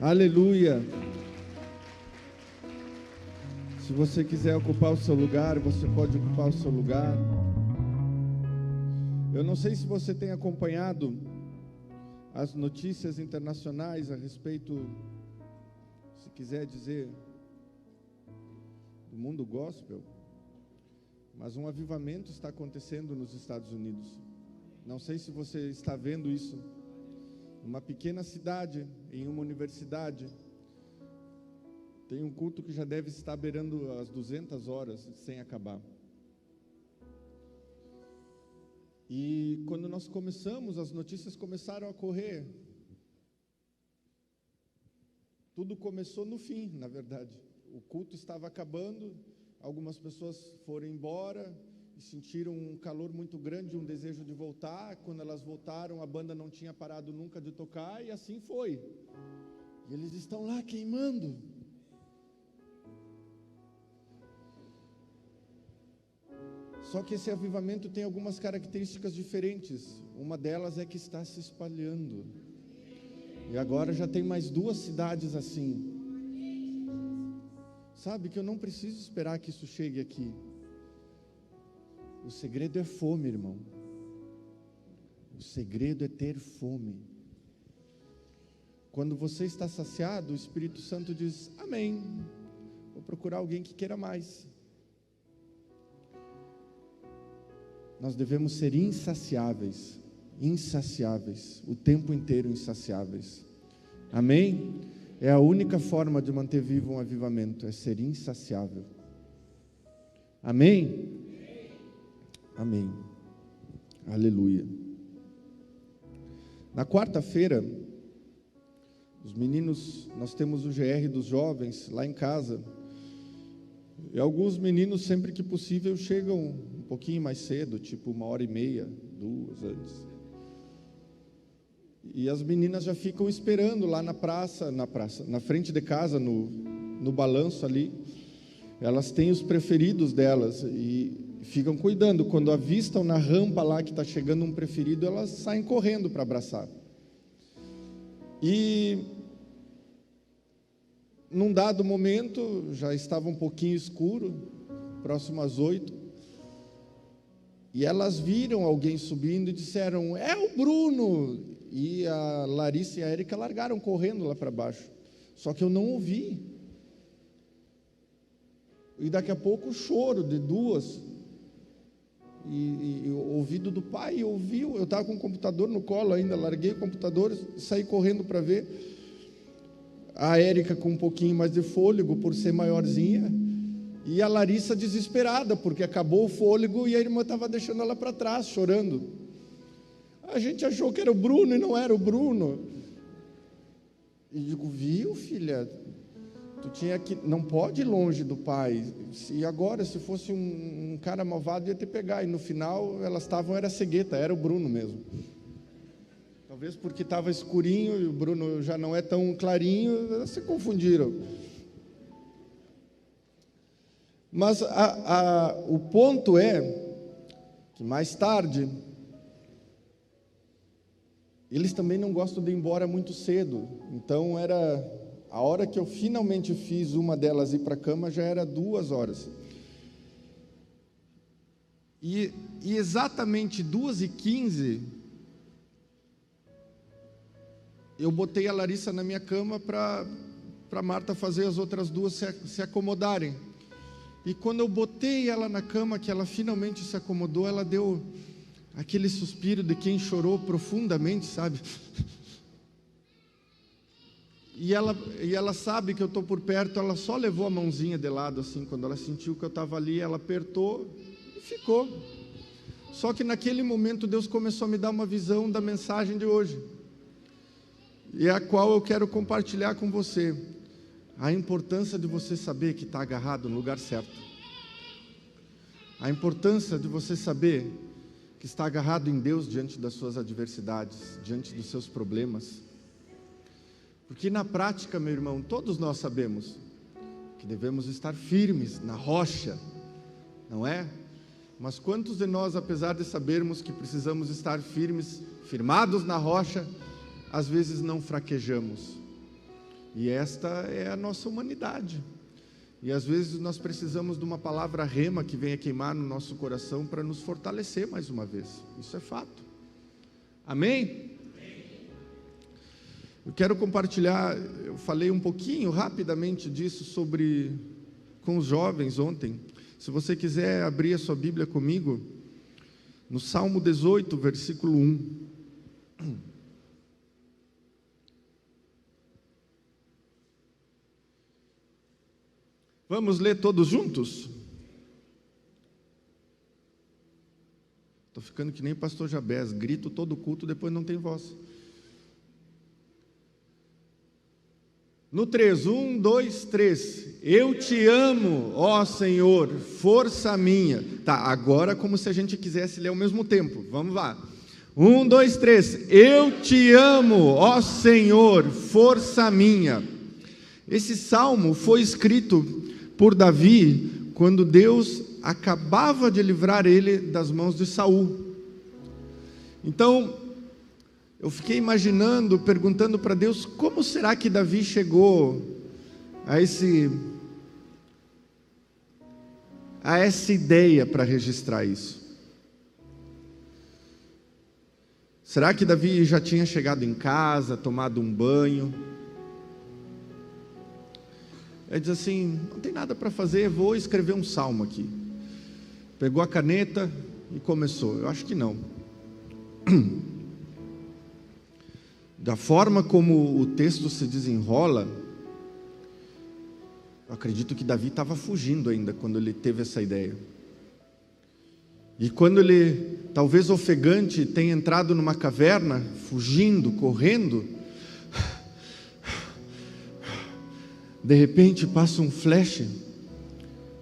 Aleluia. Se você quiser ocupar o seu lugar, você pode ocupar o seu lugar. Eu não sei se você tem acompanhado as notícias internacionais a respeito, se quiser dizer, do mundo gospel, mas um avivamento está acontecendo nos Estados Unidos. Não sei se você está vendo isso. Uma pequena cidade, em uma universidade, tem um culto que já deve estar beirando as 200 horas sem acabar. E quando nós começamos, as notícias começaram a correr. Tudo começou no fim, na verdade. O culto estava acabando, algumas pessoas foram embora e sentiram um calor muito grande, um desejo de voltar. Quando elas voltaram, a banda não tinha parado nunca de tocar, e assim foi. E eles estão lá queimando. Só que esse avivamento tem algumas características diferentes. Uma delas é que está se espalhando. E agora já tem mais 2 cidades assim. Sabe que eu não preciso esperar que isso chegue aqui. O segredo é fome, irmão. O segredo é ter fome. Quando você está saciado, o Espírito Santo diz: amém, vou procurar alguém que queira mais. Nós devemos ser insaciáveis, o tempo inteiro insaciáveis. Amém? É a única forma de manter vivo um avivamento, é ser insaciável. Amém? Amém. Aleluia. Na quarta-feira, os meninos, nós temos o GR dos jovens lá em casa, e alguns meninos, sempre que possível, chegam um pouquinho mais cedo, tipo 1h30, 2 antes. E as meninas já ficam esperando lá na frente de casa, no balanço ali. Elas têm os preferidos delas e ficam cuidando. Quando avistam na rampa lá que está chegando um preferido, elas saem correndo para abraçar. E num dado momento, já estava um pouquinho escuro, próximo às 8, e elas viram alguém subindo e disseram: é o Bruno! E a Larissa e a Érica largaram correndo lá para baixo. Só que eu não ouvi. E daqui a pouco o choro de 2. E o ouvido do pai ouviu. Eu estava com o computador no colo ainda, larguei o computador e saí correndo para ver. A Érica com um pouquinho mais de fôlego, por ser maiorzinha. E a Larissa desesperada, porque acabou o fôlego e a irmã estava deixando ela para trás, chorando. A gente achou que era o Bruno e não era o Bruno. E digo: viu, filha? Tu tinha que, não pode ir longe do pai. E agora, se fosse um cara malvado, ia te pegar. E no final, elas estavam, era cegueta, era o Bruno mesmo. Talvez porque estava escurinho e o Bruno já não é tão clarinho, elas se confundiram. Mas o ponto é que mais tarde, eles também não gostam de ir embora muito cedo. Então era a hora que eu finalmente fiz uma delas ir para a cama, já era 2 horas. E exatamente 2h15, eu botei a Larissa na minha cama para Marta fazer as outras 2 se acomodarem. E quando eu botei ela na cama, que ela finalmente se acomodou, ela deu aquele suspiro de quem chorou profundamente, sabe? E ela sabe que eu estou por perto, ela só levou a mãozinha de lado, assim, quando ela sentiu que eu estava ali, ela apertou e ficou. Só que naquele momento Deus começou a me dar uma visão da mensagem de hoje, e a qual eu quero compartilhar com você. A importância de você saber que está agarrado no lugar certo. A importância de você saber que está agarrado em Deus diante das suas adversidades, diante dos seus problemas. Porque na prática, meu irmão, todos nós sabemos que devemos estar firmes na rocha, não é? Mas quantos de nós, apesar de sabermos que precisamos estar firmados na rocha, às vezes não fraquejamos? E esta é a nossa humanidade. E às vezes nós precisamos de uma palavra rema que venha queimar no nosso coração para nos fortalecer mais uma vez. Isso é fato. Amém? Eu quero compartilhar, eu falei um pouquinho rapidamente disso com os jovens ontem. Se você quiser abrir a sua Bíblia comigo, no Salmo 18, versículo 1. Vamos ler todos juntos? Estou ficando que nem o pastor Jabés, grito todo culto, depois não tem voz. No 3, 1, 2, 3. Eu te amo, ó Senhor, força minha. Tá, agora como se a gente quisesse ler ao mesmo tempo. Vamos lá. 1, 2, 3. Eu te amo, ó Senhor, força minha. Esse salmo foi escrito por Davi quando Deus acabava de livrar ele das mãos de Saul. Então, eu fiquei imaginando, perguntando para Deus, como será que Davi chegou a essa ideia para registrar isso? Será que Davi já tinha chegado em casa, tomado um banho? Ele diz assim, não tem nada para fazer, vou escrever um salmo aqui. Pegou a caneta e começou. Eu acho que não. Da forma como o texto se desenrola, eu acredito que Davi estava fugindo ainda quando ele teve essa ideia. E quando ele, talvez ofegante, tenha entrado numa caverna, fugindo, correndo, de repente passa um flash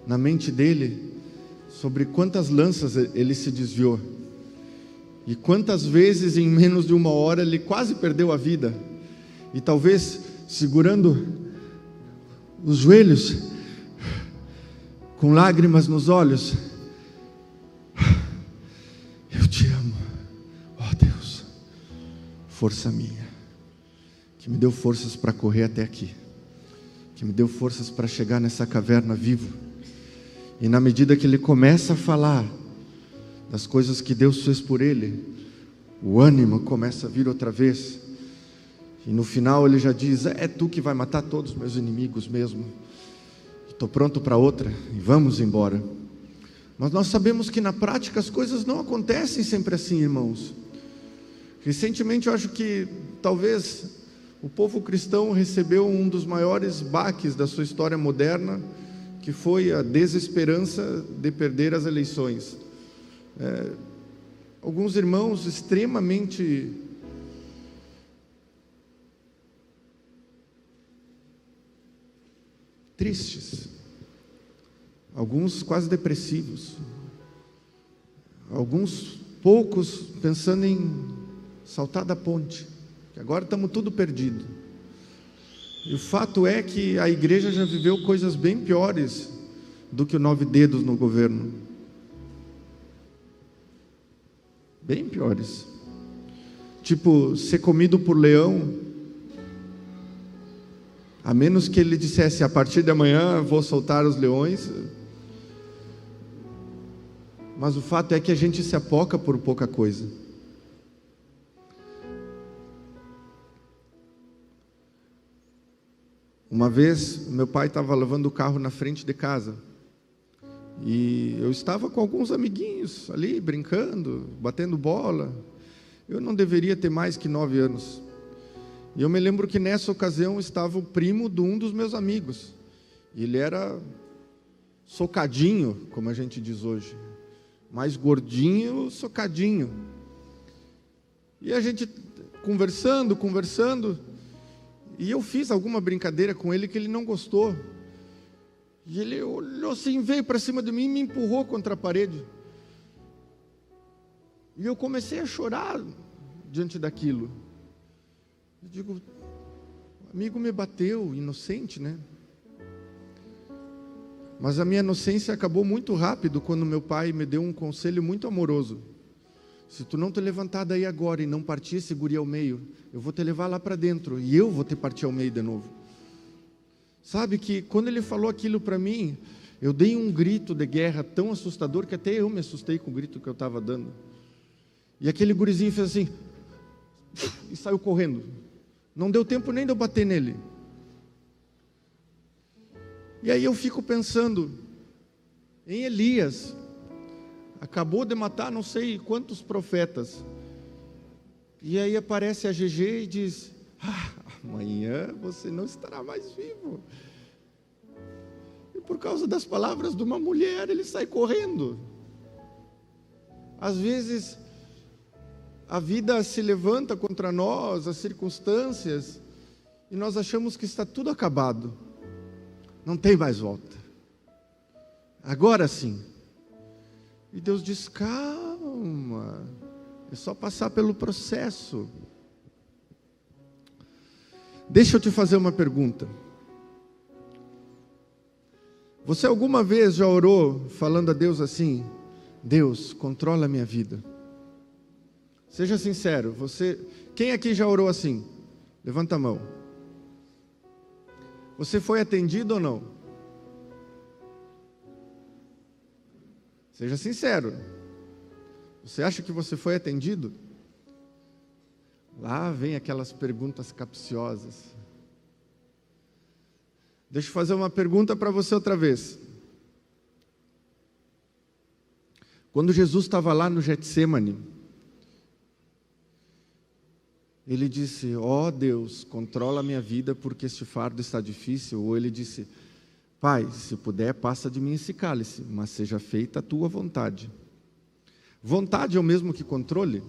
na mente dele sobre quantas lanças ele se desviou e quantas vezes em menos de uma hora ele quase perdeu a vida, e talvez segurando os joelhos, com lágrimas nos olhos: eu te amo, ó Deus, força minha, que me deu forças para correr até aqui, que me deu forças para chegar nessa caverna vivo. E na medida que ele começa a falar das coisas que Deus fez por ele, o ânimo começa a vir outra vez, e no final ele já diz: é tu que vai matar todos os meus inimigos mesmo, estou pronto para outra, e vamos embora. Mas nós sabemos que na prática as coisas não acontecem sempre assim, irmãos. Recentemente eu acho que talvez o povo cristão recebeu um dos maiores baques da sua história moderna, que foi a desesperança de perder as eleições. Alguns irmãos extremamente tristes, alguns quase depressivos, alguns poucos pensando em saltar da ponte, que agora estamos tudo perdido. E o fato é que a igreja já viveu coisas bem piores do que o 9 dedos no governo. Bem piores. Tipo, ser comido por leão, a menos que ele dissesse: a partir de amanhã vou soltar os leões. Mas o fato é que a gente se apoca por pouca coisa. Uma vez, meu pai estava lavando o carro na frente de casa, e eu estava com alguns amiguinhos ali, brincando, batendo bola. Eu não deveria ter mais que 9 anos. E eu me lembro que nessa ocasião estava o primo de um dos meus amigos. E ele era socadinho, como a gente diz hoje. Mais gordinho, socadinho. E a gente conversando, e eu fiz alguma brincadeira com ele que ele não gostou. E ele olhou assim, veio para cima de mim e me empurrou contra a parede. E eu comecei a chorar diante daquilo. Eu digo: o amigo me bateu, inocente, né? Mas a minha inocência acabou muito rápido quando meu pai me deu um conselho muito amoroso. Se tu não te levantar daí agora e não partir esse guri ao meio, eu vou te levar lá para dentro e eu vou te partir ao meio de novo. Sabe que quando ele falou aquilo para mim, eu dei um grito de guerra tão assustador que até eu me assustei com o grito que eu estava dando. E aquele gurizinho fez assim, e saiu correndo. Não deu tempo nem de eu bater nele. E aí eu fico pensando em Elias. Acabou de matar não sei quantos profetas. E aí aparece a GG e diz, amanhã você não estará mais vivo. E por causa das palavras de uma mulher, ele sai correndo. Às vezes, a vida se levanta contra nós, as circunstâncias, e nós achamos que está tudo acabado. Não tem mais volta. Agora sim. E Deus diz, calma, é só passar pelo processo. Deixa eu te fazer uma pergunta. Você alguma vez já orou falando a Deus assim, Deus, controla a minha vida? Seja sincero, quem aqui já orou assim? Levanta a mão. Você foi atendido ou não? Seja sincero. Você acha que você foi atendido? Lá vem aquelas perguntas capciosas. Deixa eu fazer uma pergunta para você outra vez. Quando Jesus estava lá no Getsêmani, ele disse, ó Deus, controla a minha vida porque este fardo está difícil. Ou ele disse, Pai, se puder, passa de mim esse cálice, mas seja feita a tua vontade. Vontade é o mesmo que controle?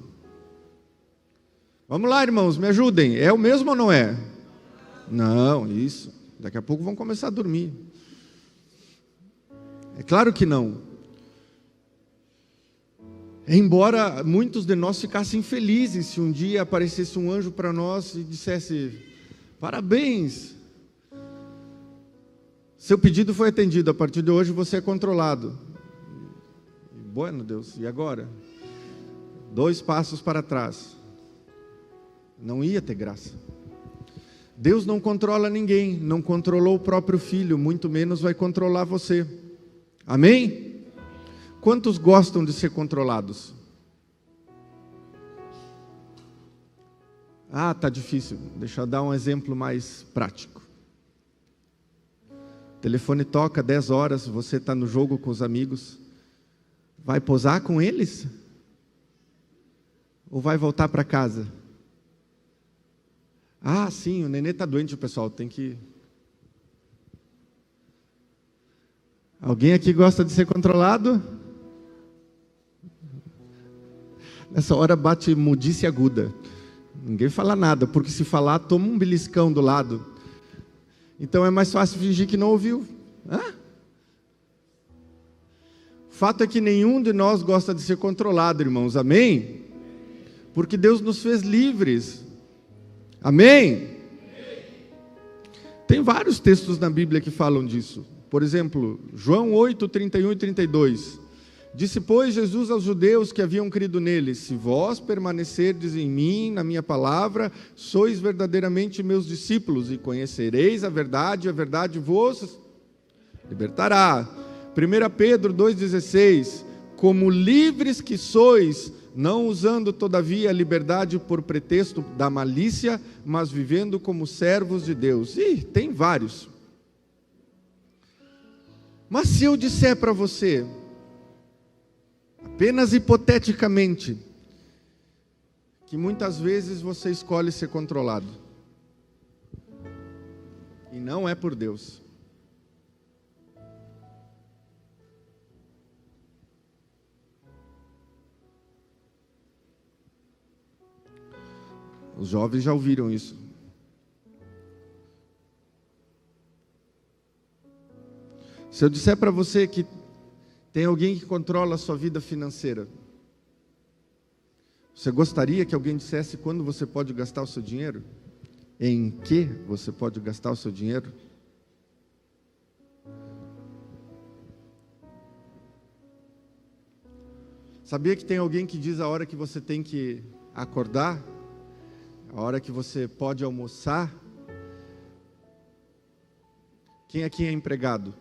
Vamos lá, irmãos, me ajudem. É o mesmo ou não é? Não, isso. Daqui a pouco vão começar a dormir. É claro que não. Embora muitos de nós ficassem felizes se um dia aparecesse um anjo para nós e dissesse, parabéns, seu pedido foi atendido, a partir de hoje você é controlado. Bueno, Deus, e agora? 2 passos para trás. Não ia ter graça. Deus não controla ninguém, não controlou o próprio filho, muito menos vai controlar você. Amém? Quantos gostam de ser controlados? Tá difícil. Deixa eu dar um exemplo mais prático. O telefone toca 10 horas, você está no jogo com os amigos. Vai posar com eles? Ou vai voltar para casa? Sim, o nenê está doente, pessoal, tem que... Alguém aqui gosta de ser controlado? Nessa hora bate mudice aguda. Ninguém fala nada, porque se falar, toma um beliscão do lado. Então é mais fácil fingir que não ouviu. O fato é que nenhum de nós gosta de ser controlado, irmãos. Amém? Porque Deus nos fez livres. Amém? Tem vários textos na Bíblia que falam disso. Por exemplo, João 8, 31 e 32. Disse, pois, Jesus aos judeus que haviam crido nele, se vós permanecerdes em mim, na minha palavra, sois verdadeiramente meus discípulos, e conhecereis a verdade vos libertará. 1 Pedro 2,16, como livres que sois, não usando todavia a liberdade por pretexto da malícia, mas vivendo como servos de Deus. Tem vários. Mas se eu disser para você, apenas hipoteticamente, que muitas vezes você escolhe ser controlado, e não é por Deus. Os jovens já ouviram isso. Se eu disser para você que tem alguém que controla a sua vida financeira, você gostaria que alguém dissesse quando você pode gastar o seu dinheiro? Em que você pode gastar o seu dinheiro? Sabia que tem alguém que diz a hora que você tem que acordar? A hora que você pode almoçar? Quem aqui é empregado?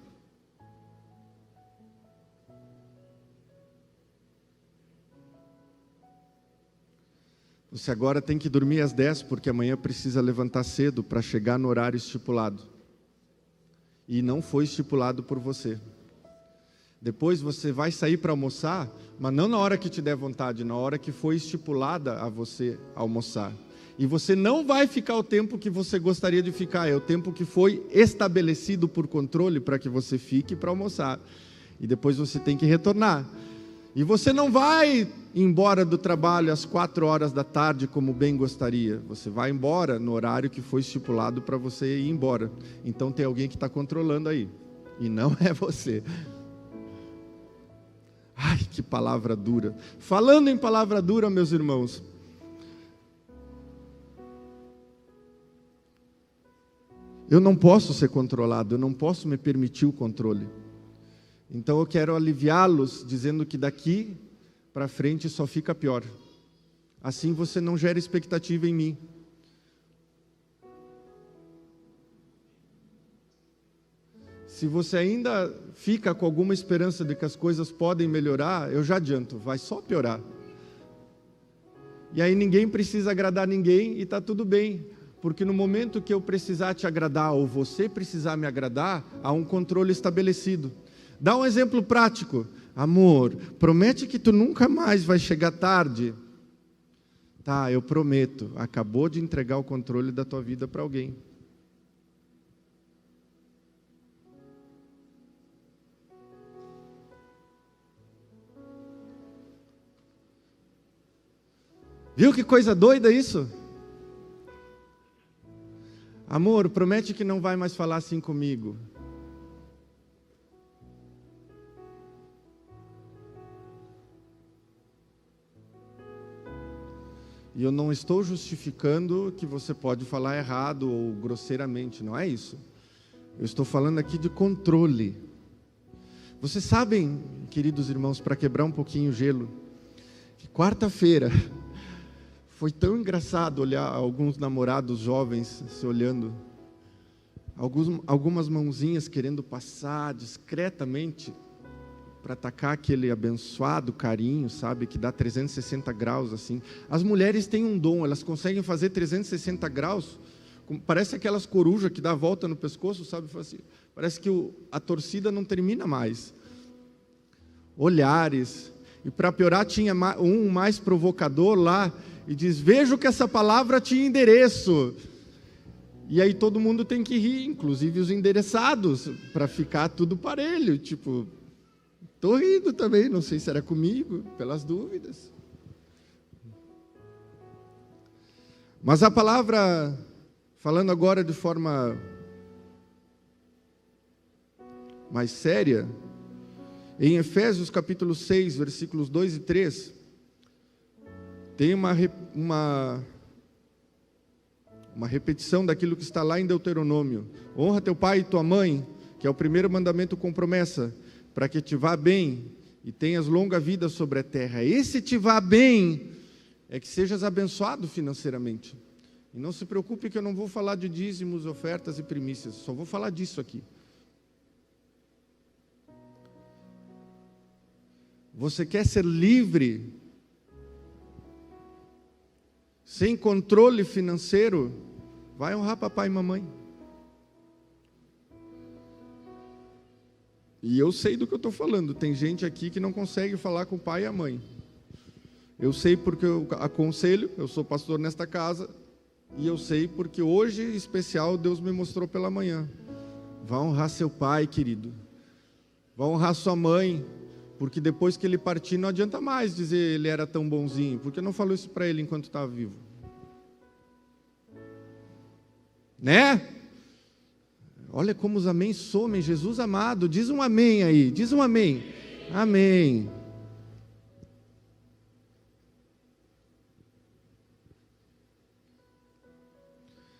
Você agora tem que dormir às 10, porque amanhã precisa levantar cedo para chegar no horário estipulado. E não foi estipulado por você. Depois você vai sair para almoçar, mas não na hora que te der vontade, na hora que foi estipulada a você almoçar. E você não vai ficar o tempo que você gostaria de ficar, é o tempo que foi estabelecido por controle para que você fique para almoçar. E depois você tem que retornar. E você não vai embora do trabalho às 4 horas da tarde como bem gostaria. Você vai embora no horário que foi estipulado para você ir embora. Então tem alguém que está controlando aí. E não é você. Ai, que palavra dura. Falando em palavra dura, meus irmãos. Eu não posso ser controlado, eu não posso me permitir o controle. Então eu quero aliviá-los dizendo que daqui para frente só fica pior. Assim você não gera expectativa em mim. Se você ainda fica com alguma esperança de que as coisas podem melhorar, eu já adianto, vai só piorar. E aí ninguém precisa agradar ninguém e está tudo bem. Porque no momento que eu precisar te agradar ou você precisar me agradar, há um controle estabelecido. Dá um exemplo prático. Amor, promete que tu nunca mais vai chegar tarde. Tá, eu prometo. Acabou de entregar o controle da tua vida para alguém. Viu que coisa doida isso? Amor, promete que não vai mais falar assim comigo. E eu não estou justificando que você pode falar errado ou grosseiramente, não é isso. Eu estou falando aqui de controle. Vocês sabem, queridos irmãos, para quebrar um pouquinho o gelo, que quarta-feira foi tão engraçado olhar alguns namorados jovens se olhando, algumas mãozinhas querendo passar discretamente para atacar aquele abençoado carinho, sabe, que dá 360 graus assim. As mulheres têm um dom, elas conseguem fazer 360 graus, parece aquelas corujas que dá a volta no pescoço, sabe, assim, parece que a torcida não termina mais. Olhares, e para piorar tinha um mais provocador lá, e diz, vejo que essa palavra tinha endereço. E aí todo mundo tem que rir, inclusive os endereçados, para ficar tudo parelho, tipo... Estou rindo também, não sei se era comigo, pelas dúvidas. Mas a palavra, falando agora de forma mais séria, em Efésios capítulo 6, versículos 2 e 3, tem uma repetição daquilo que está lá em Deuteronômio. Honra teu pai e tua mãe, que é o primeiro mandamento com promessa, para que te vá bem e tenhas longa vida sobre a terra. Esse te vá bem é que sejas abençoado financeiramente. E não se preocupe que eu não vou falar de dízimos, ofertas e primícias, só vou falar disso aqui. Você quer ser livre, sem controle financeiro? Vai honrar papai e mamãe. E eu sei do que eu estou falando. Tem gente aqui que não consegue falar com o pai e a mãe. Eu sei porque eu aconselho, eu sou pastor nesta casa, e eu sei porque hoje, em especial, Deus me mostrou pela manhã. Vá honrar seu pai, querido. Vá honrar sua mãe, porque depois que ele partir, não adianta mais dizer ele era tão bonzinho. Porque não falou isso para ele enquanto estava vivo? Né? Olha como os amém somem, Jesus amado. Diz um amém aí, diz um amém. Amém.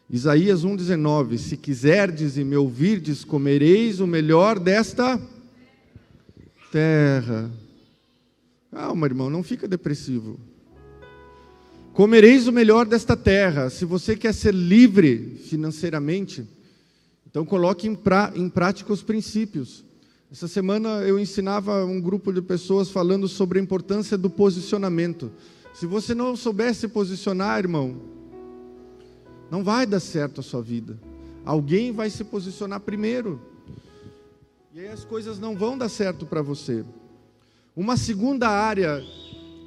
Isaías 1,19. Se quiserdes e me ouvirdes, comereis o melhor desta terra. Calma, irmão, não fica depressivo. Comereis o melhor desta terra. Se você quer ser livre financeiramente, Então coloque em prática os princípios. Essa semana eu ensinava um grupo de pessoas falando sobre a importância do posicionamento. Se você não souber se posicionar, irmão, não vai dar certo a sua vida. Alguém vai se posicionar primeiro. E aí as coisas não vão dar certo para você. Uma segunda área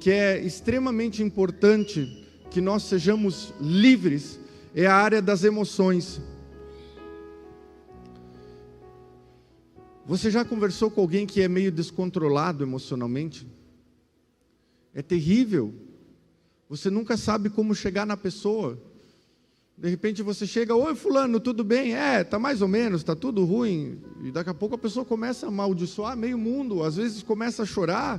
que é extremamente importante que nós sejamos livres é a área das emoções. Você já conversou com alguém que é meio descontrolado emocionalmente? É terrível. Você nunca sabe como chegar na pessoa. De repente você chega, oi fulano, tudo bem? Tá mais ou menos, tá tudo ruim. E daqui a pouco a pessoa começa a amaldiçoar meio mundo, às vezes começa a chorar.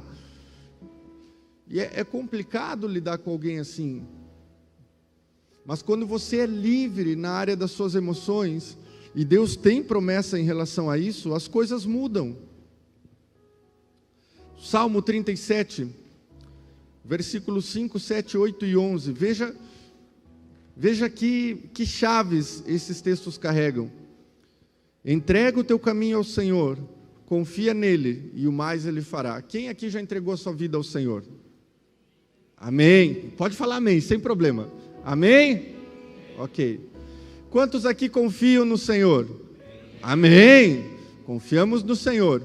E é complicado lidar com alguém assim. Mas quando você é livre na área das suas emoções, e Deus tem promessa em relação a isso, as coisas mudam. Salmo 37, versículos 5, 7, 8 e 11. Veja que chaves esses textos carregam. Entrega o teu caminho ao Senhor, confia nele e o mais ele fará. Quem aqui já entregou a sua vida ao Senhor? Amém. Pode falar amém, sem problema. Amém? Ok. Quantos aqui confiam no Senhor? Amém. Confiamos no Senhor.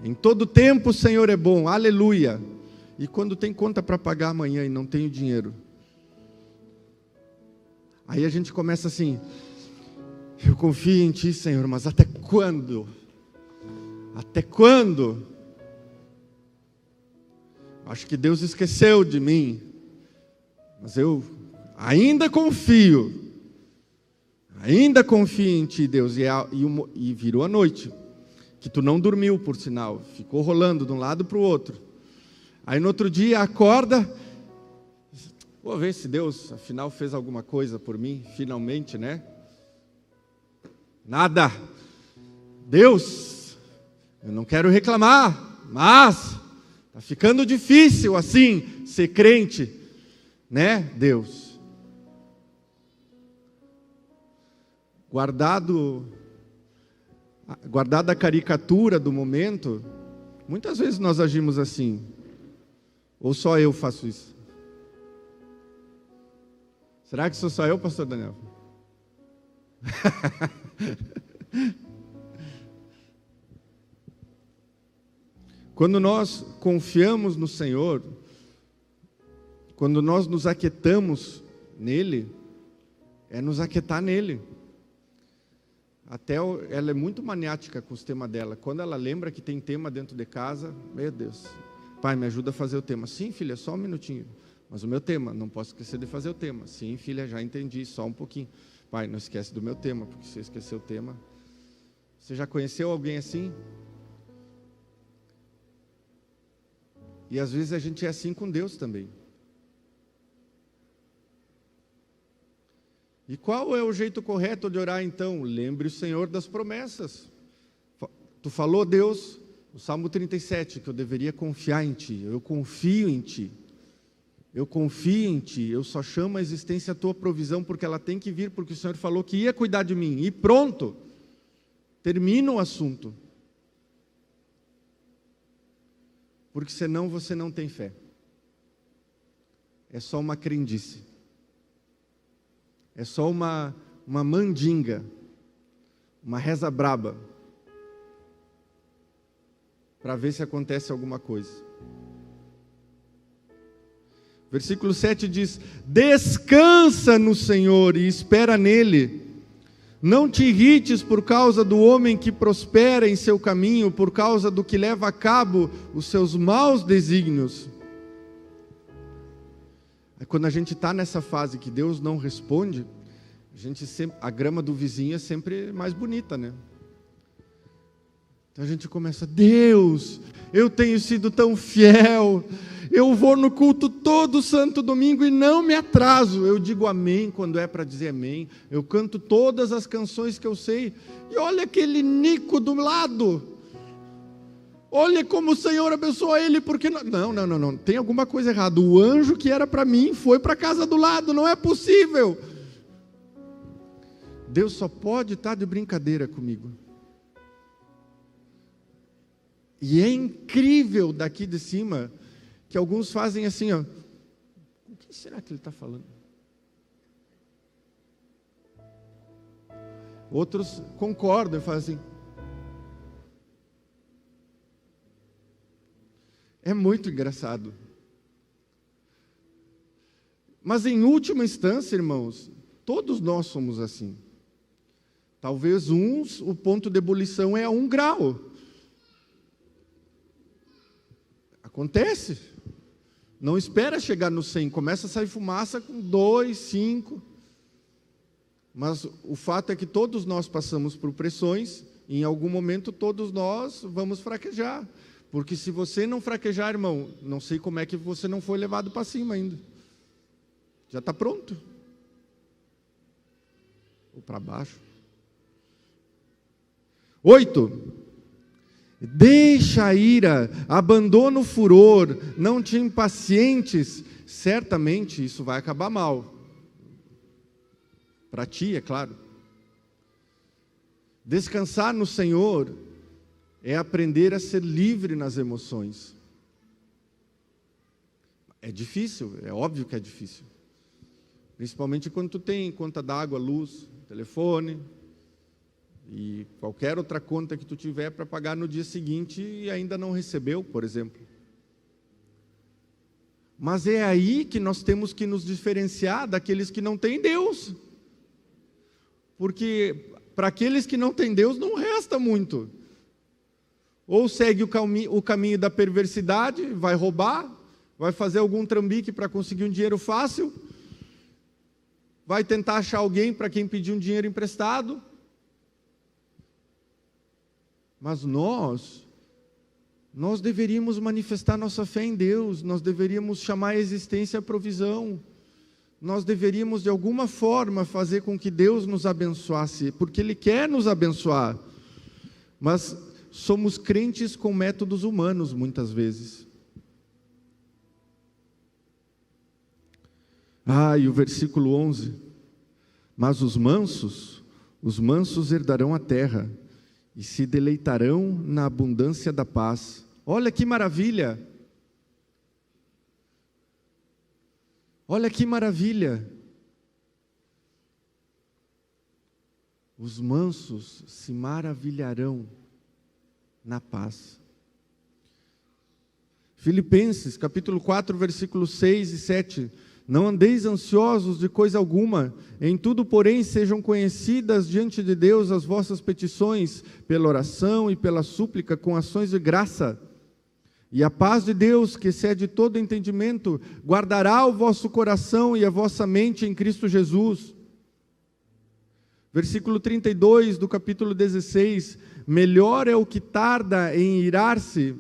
Em todo tempo o Senhor é bom, aleluia. E quando tem conta para pagar amanhã e não tenho dinheiro, aí a gente começa assim, eu confio em Ti, Senhor, mas até quando? Até quando? Acho que Deus esqueceu de mim, mas eu ainda confio em Ti, Deus. E virou a noite, que tu não dormiu, por sinal, ficou rolando de um lado para o outro. Aí no outro dia acorda, vou ver se Deus afinal fez alguma coisa por mim, finalmente, né? Nada. Deus, eu não quero reclamar, mas está ficando difícil assim ser crente, né, Deus? Guardada a caricatura do momento, muitas vezes nós agimos assim. Ou só eu faço isso? Será que sou só eu, pastor Daniel? Quando nós confiamos no Senhor, quando nós nos aquietamos nele, é nos aquietar nele. Até ela é muito maniática com os temas dela. Quando ela lembra que tem tema dentro de casa, meu Deus, pai, me ajuda a fazer o tema. Sim, filha, só um minutinho. Mas o meu tema, não posso esquecer de fazer o tema. Sim, filha, já entendi, só um pouquinho. Pai, não esquece do meu tema, porque se você esquecer o tema... Você já conheceu alguém assim? E às vezes a gente é assim com Deus também. E qual é o jeito correto de orar então? Lembre o Senhor das promessas. Tu falou, Deus, no Salmo 37, que eu deveria confiar em Ti. Eu confio em Ti. Eu confio em Ti. Eu só chamo a existência a Tua provisão porque ela tem que vir, porque o Senhor falou que ia cuidar de mim. E pronto. Termina o assunto. Porque senão você não tem fé. É só uma crendice. É só uma mandinga, uma reza braba, para ver se acontece alguma coisa. Versículo 7 diz: descansa no Senhor e espera nele. Não te irrites por causa do homem que prospera em seu caminho, por causa do que leva a cabo os seus maus desígnios. Quando a gente está nessa fase que Deus não responde, a grama do vizinho é sempre mais bonita, né? Então a gente começa, Deus, eu tenho sido tão fiel, eu vou no culto todo santo domingo e não me atraso. Eu digo amém quando é para dizer amém, eu canto todas as canções que eu sei, e olha aquele Nico do lado. Olha como o Senhor abençoa ele, porque... Não, tem alguma coisa errada. O anjo que era para mim foi para a casa do lado, não é possível. Deus só pode estar de brincadeira comigo. E é incrível daqui de cima, que alguns fazem assim, ó. O que será que ele está falando? Outros concordam e fazem assim. É muito engraçado. Mas em última instância, irmãos, todos nós somos assim. Talvez o ponto de ebulição é a 1 grau. Acontece. Não espera chegar no 100, começa a sair fumaça com 2, 5. Mas o fato é que todos nós passamos por pressões, e em algum momento todos nós vamos fraquejar. Porque se você não fraquejar, irmão, não sei como é que você não foi levado para cima ainda. Já está pronto. Ou para baixo. 8. Deixa a ira, abandona o furor, não te impacientes. Certamente isso vai acabar mal. Para ti, é claro. Descansar no Senhor é aprender a ser livre nas emoções. É difícil, é óbvio que é difícil. Principalmente quando tu tem conta d'água, luz, telefone e qualquer outra conta que tu tiver para pagar no dia seguinte e ainda não recebeu, por exemplo. Mas é aí que nós temos que nos diferenciar daqueles que não têm Deus. Porque para aqueles que não têm Deus não resta muito. Ou segue o caminho da perversidade, vai roubar, vai fazer algum trambique para conseguir um dinheiro fácil, vai tentar achar alguém para quem pedir um dinheiro emprestado. Mas nós deveríamos manifestar nossa fé em Deus, nós deveríamos chamar a existência a provisão, nós deveríamos de alguma forma fazer com que Deus nos abençoasse, porque Ele quer nos abençoar, mas somos crentes com métodos humanos muitas vezes. E o versículo 11, mas os mansos herdarão a terra, e se deleitarão na abundância da paz. Olha que maravilha! Olha que maravilha! Os mansos se maravilharão na paz. Filipenses, capítulo 4, versículos 6 e 7. Não andeis ansiosos de coisa alguma, em tudo, porém, sejam conhecidas diante de Deus as vossas petições, pela oração e pela súplica, com ações de graça. E a paz de Deus, que excede todo entendimento, guardará o vosso coração e a vossa mente em Cristo Jesus. Versículo 32 do capítulo 16. Melhor é o que tarda em irar-se,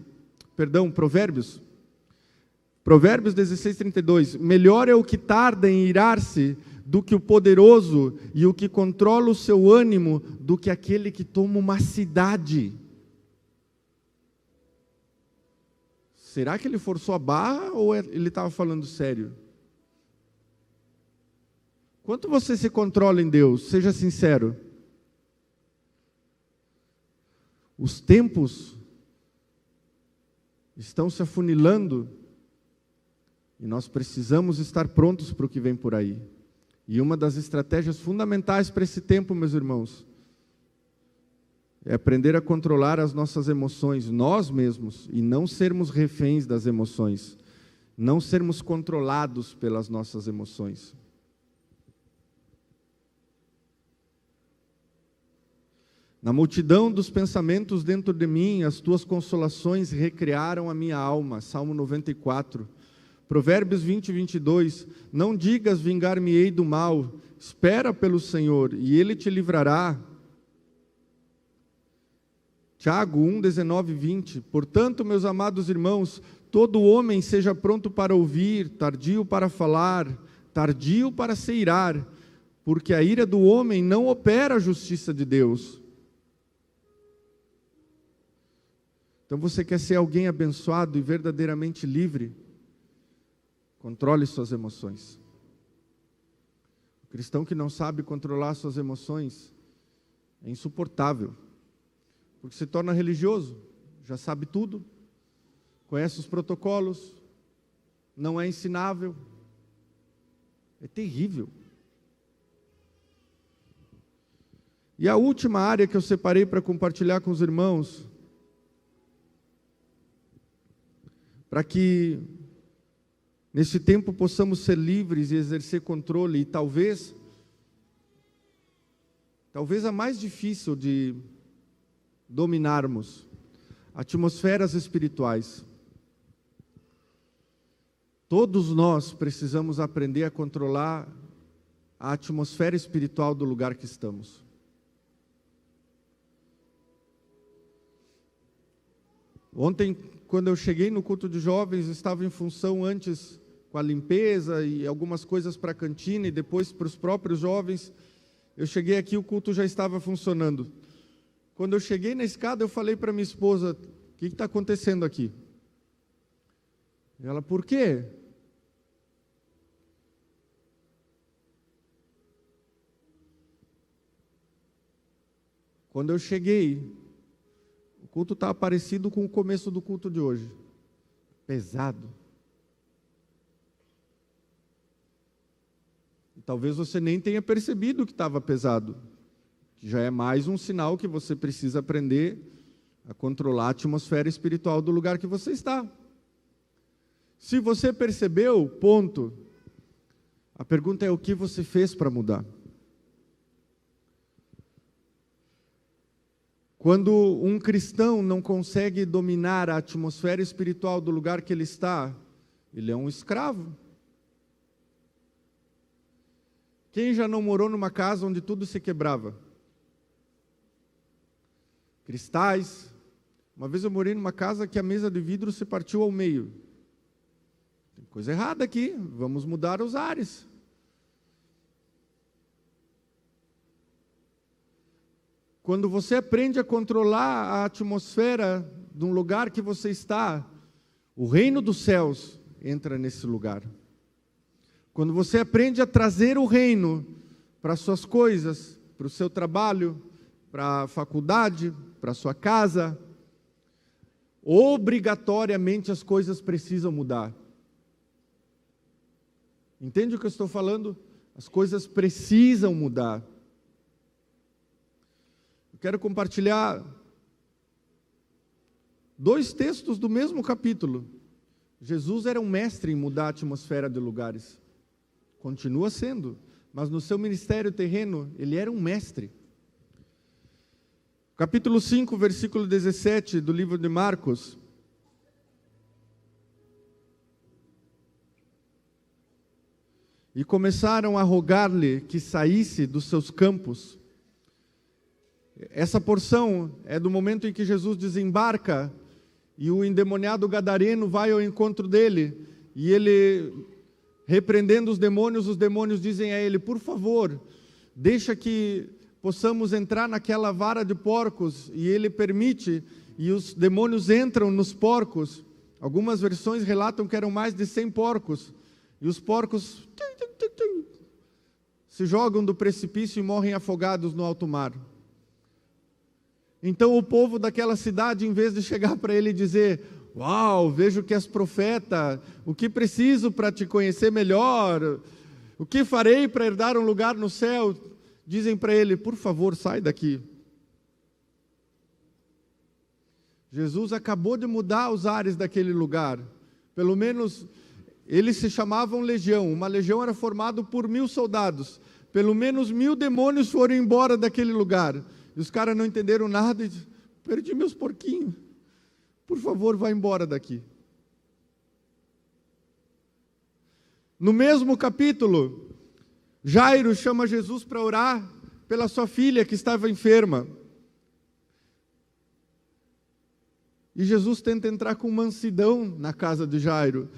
Provérbios 16, 32. Melhor é o que tarda em irar-se do que o poderoso, e o que controla o seu ânimo do que aquele que toma uma cidade. Será que ele forçou a barra ou ele estava falando sério? Quanto você se controla em Deus? Seja sincero. Os tempos estão se afunilando e nós precisamos estar prontos para o que vem por aí. E uma das estratégias fundamentais para esse tempo, meus irmãos, é aprender a controlar as nossas emoções, nós mesmos, e não sermos reféns das emoções, não sermos controlados pelas nossas emoções. Na multidão dos pensamentos dentro de mim, as tuas consolações recrearam a minha alma. Salmo 94. Provérbios 20, 22. Não digas, vingar-me-ei do mal. Espera pelo Senhor, e Ele te livrará. Tiago 1, 19, 20. Portanto, meus amados irmãos, todo homem seja pronto para ouvir, tardio para falar, tardio para se irar, porque a ira do homem não opera a justiça de Deus. Então você quer ser alguém abençoado e verdadeiramente livre? Controle suas emoções. O O cristão que não sabe controlar suas emoções é insuportável, porque se torna religioso, já sabe tudo, conhece os protocolos, não é ensinável. É terrível. E a última área que eu separei para compartilhar com os irmãos, para que nesse tempo possamos ser livres e exercer controle, e talvez a mais difícil de dominarmos, atmosferas espirituais. Todos nós precisamos aprender a controlar a atmosfera espiritual do lugar que estamos. Ontem, quando eu cheguei no culto de jovens, estava em função antes com a limpeza e algumas coisas para a cantina e depois para os próprios jovens. Eu cheguei aqui, o culto já estava funcionando. Quando eu cheguei na escada, eu falei para minha esposa: o que está acontecendo aqui? E ela: por quê? Quando eu cheguei, o culto estava parecido com o começo do culto de hoje. Pesado. E talvez você nem tenha percebido que estava pesado. Que já é mais um sinal que você precisa aprender a controlar a atmosfera espiritual do lugar que você está. Se você percebeu, ponto. A pergunta é: o que você fez para mudar? Quando um cristão não consegue dominar a atmosfera espiritual do lugar que ele está, ele é um escravo. Quem já não morou numa casa onde tudo se quebrava? Cristais. Uma vez eu morei numa casa que a mesa de vidro se partiu ao meio. Tem coisa errada aqui, vamos mudar os ares. Quando você aprende a controlar a atmosfera de um lugar que você está, o reino dos céus entra nesse lugar. Quando você aprende a trazer o reino para as suas coisas, para o seu trabalho, para a faculdade, para a sua casa, obrigatoriamente as coisas precisam mudar. Entende o que eu estou falando? As coisas precisam mudar. Eu quero compartilhar 2 textos do mesmo capítulo. Jesus era um mestre em mudar a atmosfera de lugares. Continua sendo, mas no seu ministério terreno, ele era um mestre. Capítulo 5, versículo 17 do livro de Marcos. E começaram a rogar-lhe que saísse dos seus campos. Essa porção é do momento em que Jesus desembarca e o endemoniado gadareno vai ao encontro dele, e ele, repreendendo os demônios dizem a ele: por favor, deixa que possamos entrar naquela vara de porcos, e ele permite, e os demônios entram nos porcos. Algumas versões relatam que eram mais de 100 porcos, e os porcos se jogam do precipício e morrem afogados no alto mar. Então o povo daquela cidade, em vez de chegar para ele e dizer: uau, vejo que és profeta, o que preciso para te conhecer melhor? O que farei para herdar um lugar no céu? Dizem para ele: por favor, sai daqui. Jesus acabou de mudar os ares daquele lugar. Pelo menos, eles se chamavam legião. Uma legião era formada por 1000 soldados. Pelo menos 1000 demônios foram embora daquele lugar. E os caras não entenderam nada e disseram: perdi meus porquinhos. Por favor, vá embora daqui. No mesmo capítulo, Jairo chama Jesus para orar pela sua filha que estava enferma. E Jesus tenta entrar com mansidão na casa de Jairo.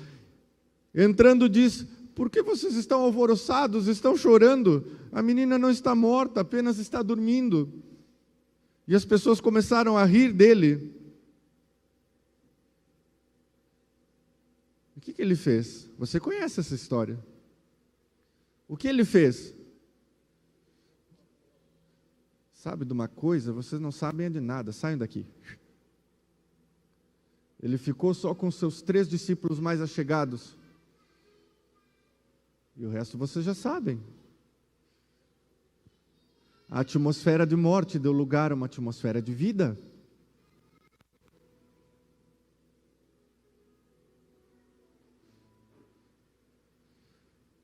Entrando diz: por que vocês estão alvoroçados, estão chorando? A menina não está morta, apenas está dormindo. E as pessoas começaram a rir dele. O que ele fez? Você conhece essa história. O que ele fez? Sabe de uma coisa? Vocês não sabem de nada, saiam daqui. Ele ficou só com seus 3 discípulos mais achegados. E o resto vocês já sabem. A atmosfera de morte deu lugar a uma atmosfera de vida.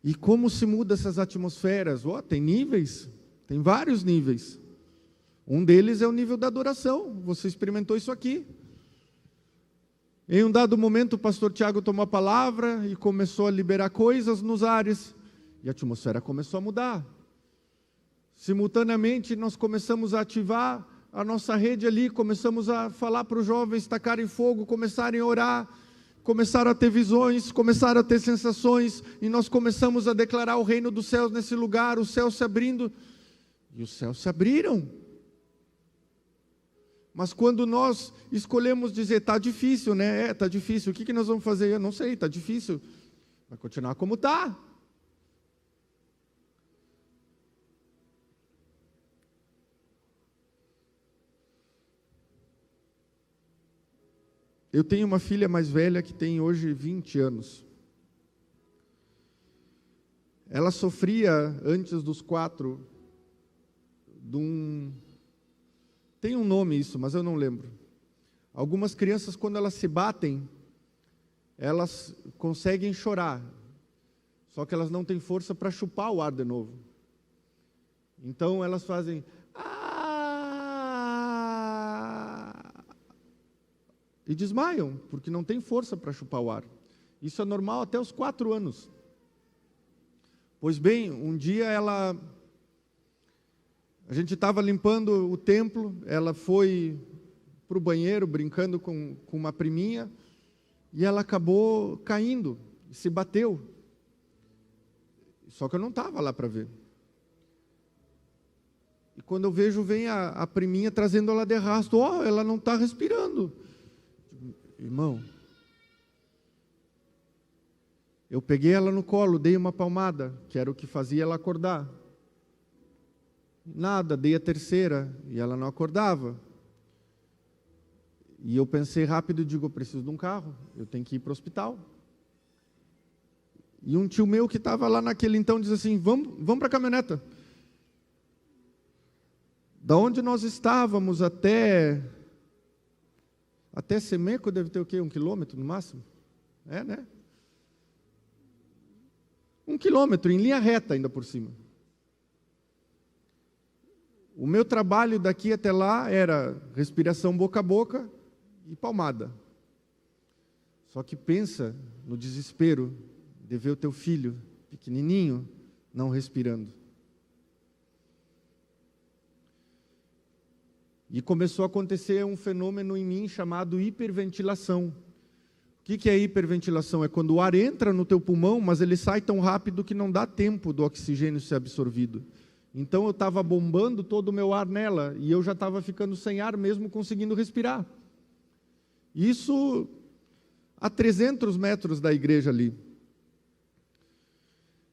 E como se muda essas atmosferas? Tem níveis, tem vários níveis. Um deles é o nível da adoração. Você experimentou isso aqui. Em um dado momento, o pastor Tiago tomou a palavra e começou a liberar coisas nos ares. E a atmosfera começou a mudar. Simultaneamente, nós começamos a ativar a nossa rede ali, começamos a falar para os jovens tacarem fogo, começarem a orar, começaram a ter visões, começaram a ter sensações, e nós começamos a declarar o reino dos céus nesse lugar, os céus se abrindo, e os céus se abriram. Mas quando nós escolhemos dizer, está difícil, né? Está difícil, o que nós vamos fazer? Eu não sei, está difícil. Vai continuar como está. Eu tenho uma filha mais velha que tem hoje 20 anos. Ela sofria, antes dos 4, tem um nome isso, mas eu não lembro. Algumas crianças, quando elas se batem, elas conseguem chorar, só que elas não têm força para chupar o ar de novo. Então elas fazem... e desmaiam, porque não tem força para chupar o ar. Isso é normal até os 4 anos. Pois bem, um dia a gente estava limpando o templo, ela foi para o banheiro, brincando com uma priminha, e ela acabou caindo, e se bateu. Só que eu não estava lá para ver. E quando eu vejo, vem a priminha trazendo ela de arrasto. Ela não está respirando. Irmão, eu peguei ela no colo, dei uma palmada, que era o que fazia ela acordar. Nada, dei a terceira, e ela não acordava. E eu pensei rápido e digo, eu preciso de um carro, eu tenho que ir para o hospital. E um tio meu que estava lá naquele então diz assim, vamos para a caminhoneta. Da onde nós estávamos até Semeco deve ter o quê? 1 quilômetro no máximo? Né? 1 quilômetro, em linha reta ainda por cima. O meu trabalho daqui até lá era respiração boca a boca e palmada. Só que pensa no desespero de ver o teu filho pequenininho não respirando. E começou a acontecer um fenômeno em mim chamado hiperventilação. O que é hiperventilação? É quando o ar entra no teu pulmão, mas ele sai tão rápido que não dá tempo do oxigênio ser absorvido. Então eu estava bombando todo o meu ar nela, e eu já estava ficando sem ar mesmo conseguindo respirar. Isso a 300 metros da igreja ali.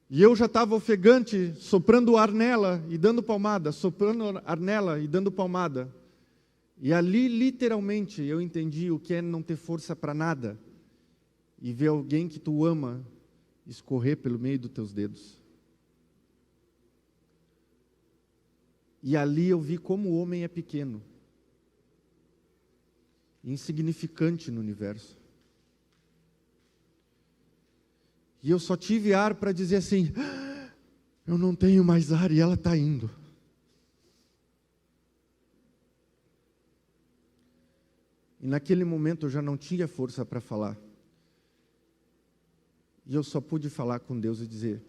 E eu já estava ofegante, soprando ar nela e dando palmada, soprando ar nela e dando palmada. E ali, literalmente, eu entendi o que é não ter força para nada e ver alguém que tu ama escorrer pelo meio dos teus dedos. E ali eu vi como o homem é pequeno, insignificante no universo. E eu só tive ar para dizer assim, eu não tenho mais ar, e ela está indo. E naquele momento eu já não tinha força para falar. E eu só pude falar com Deus e dizer,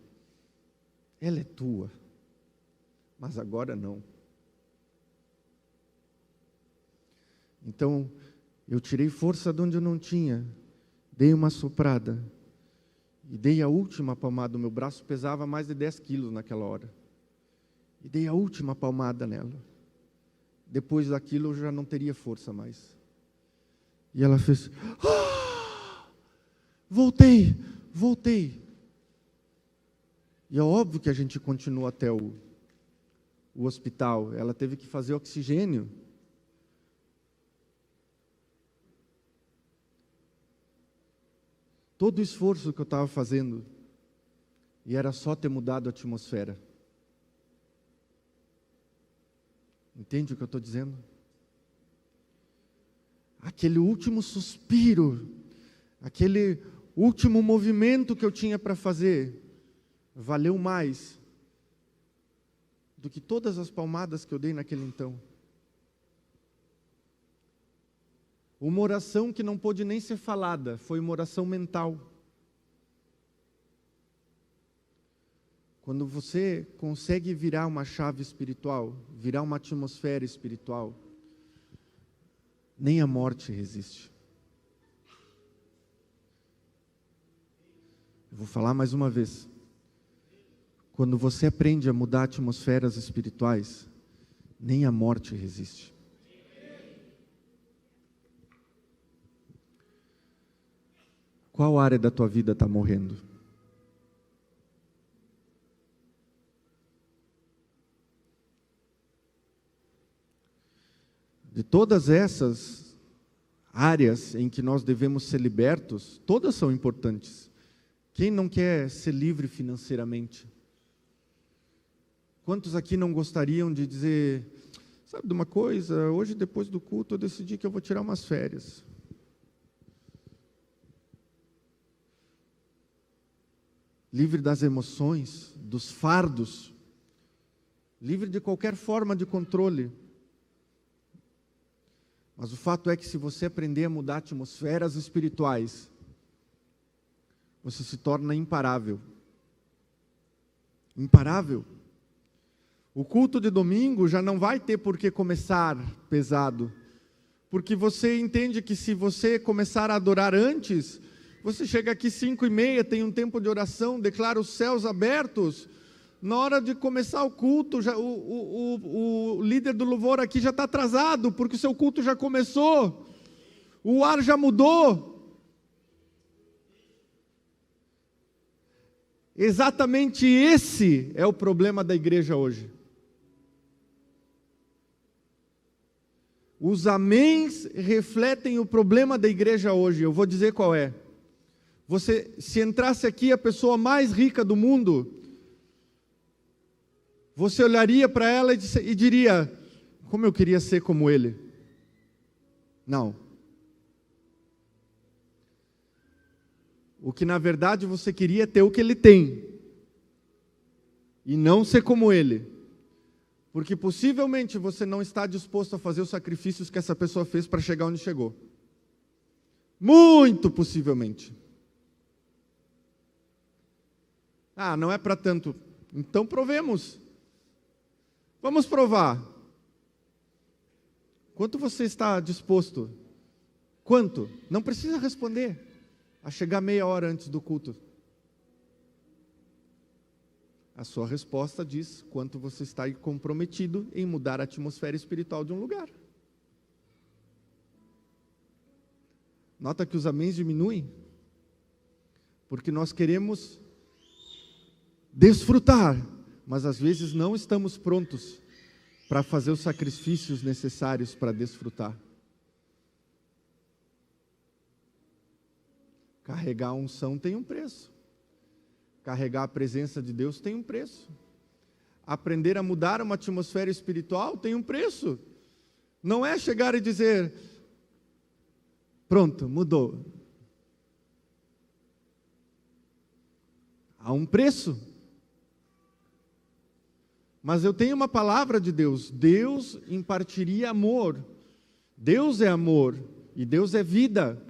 ela é tua, mas agora não. Então, eu tirei força de onde eu não tinha, dei uma soprada, e dei a última palmada. O meu braço pesava mais de 10 quilos naquela hora. E dei a última palmada nela. Depois daquilo eu já não teria força mais. E ela fez, voltei. E é óbvio que a gente continua até o o hospital, ela teve que fazer oxigênio. Todo o esforço que eu estava fazendo, e era só ter mudado a atmosfera. Entende o que eu estou dizendo? Aquele último suspiro, aquele último movimento que eu tinha para fazer, valeu mais do que todas as palmadas que eu dei naquele então. Uma oração que não pôde nem ser falada, foi uma oração mental. Quando você consegue virar uma chave espiritual, virar uma atmosfera espiritual, nem a morte resiste. Eu vou falar mais uma vez. Quando você aprende a mudar atmosferas espirituais, nem a morte resiste. Qual área da tua vida está morrendo? De todas essas áreas em que nós devemos ser libertos, todas são importantes. Quem não quer ser livre financeiramente? Quantos aqui não gostariam de dizer, sabe de uma coisa, hoje depois do culto eu decidi que eu vou tirar umas férias. Livre das emoções, dos fardos, livre de qualquer forma de controle. Mas o fato é que se você aprender a mudar atmosferas espirituais, você se torna imparável. Imparável. O culto de domingo já não vai ter por que começar pesado, porque você entende que se você começar a adorar antes, você chega aqui 5:30, tem um tempo de oração, declara os céus abertos. Na hora de começar o culto, o líder do louvor aqui já está atrasado, porque o seu culto já começou. O ar já mudou. Exatamente esse é o problema da igreja hoje. Os améns refletem o problema da igreja hoje. Eu vou dizer qual é. Se entrasse aqui a pessoa mais rica do mundo, você olharia para ela e diria, como eu queria ser como ele. Não. O que na verdade você queria é ter o que ele tem, e não ser como ele. Porque possivelmente você não está disposto a fazer os sacrifícios que essa pessoa fez para chegar onde chegou. Muito possivelmente. Ah, não é para tanto. Então provemos. Vamos provar. Quanto você está disposto? Quanto? Não precisa responder. A chegar meia hora antes do culto. A sua resposta diz quanto você está comprometido em mudar a atmosfera espiritual de um lugar. Nota que os améns diminuem, porque nós queremos desfrutar, mas às vezes não estamos prontos para fazer os sacrifícios necessários para desfrutar. Carregar a unção tem um preço. Carregar a presença de Deus tem um preço. Aprender a mudar uma atmosfera espiritual tem um preço. Não é chegar e dizer, pronto, mudou. Há um preço. Mas eu tenho uma palavra de Deus. Deus impartiria amor. Deus é amor e Deus é vida.